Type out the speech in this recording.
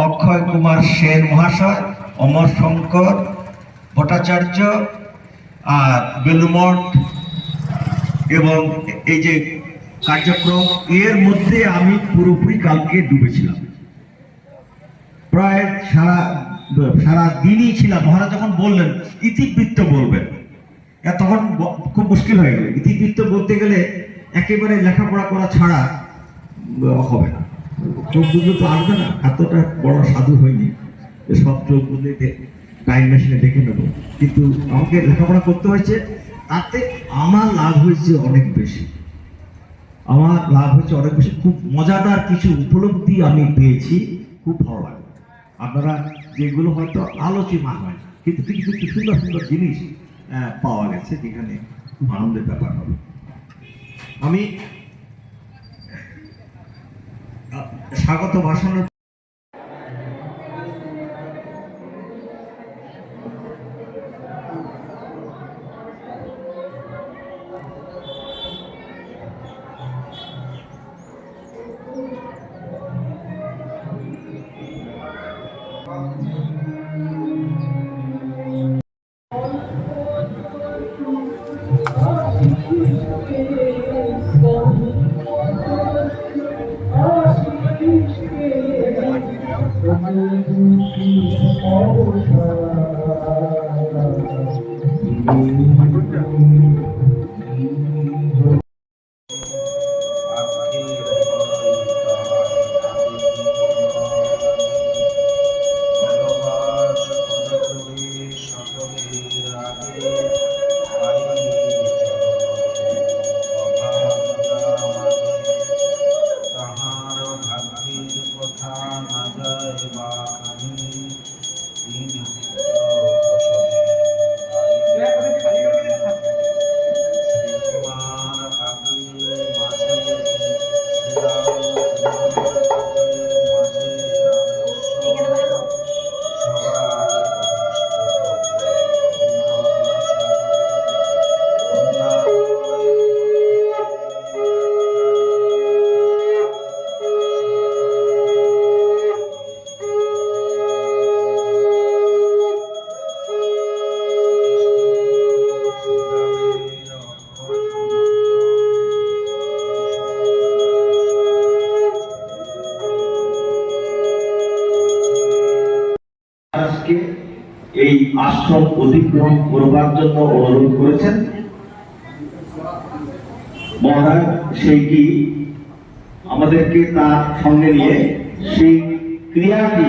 অক্ষয় কুমার সেন মহাশয়, অমর শঙ্কর ভট্টাচার্য আর বেলুমঠ এবং এই যে কার্যক্রম, এর মধ্যে আমি পুরোপুরি কালকে ডুবেছিলাম। প্রায় সারা দিনই ছিলাম। মহারাজ যখন বললেন ইতিবৃত্ত বলবেন, তখন খুব মুশকিল হয়ে গেল। ইতিবৃত্ত বলতে গেলে একেবারে লেখাপড়া করা ছাড়া হবে না, চোখ বুঝলে তো আসবে না। এতটা বড় সাধু হয়নি সব চোখ বুঝলে টাইম মেশিনে দেখে নেবো, কিন্তু আমাকে লেখাপড়া করতে হয়েছে। তাতে আমার লাভ হয়েছে অনেক বেশি, খুব মজাদার কিছু উপলব্ধি আমি পেয়েছি, খুব ভালো লাগে। আপনারা যেগুলো হয়তো আলোচনা হয় না, কিন্তু কিছু কিছু সুন্দর সুন্দর জিনিস পাওয়া গেছে, যেখানে খুব আনন্দের ব্যাপার হবে। আমি স্বাগত ভাষণের এই আশ্রম অধিগ্রহণ করবার জন্য অনুরোধ করেছেন। মহারাজ সেইটি আমাদেরকে তার সঙ্গে নিয়ে সেই ক্রিয়াটি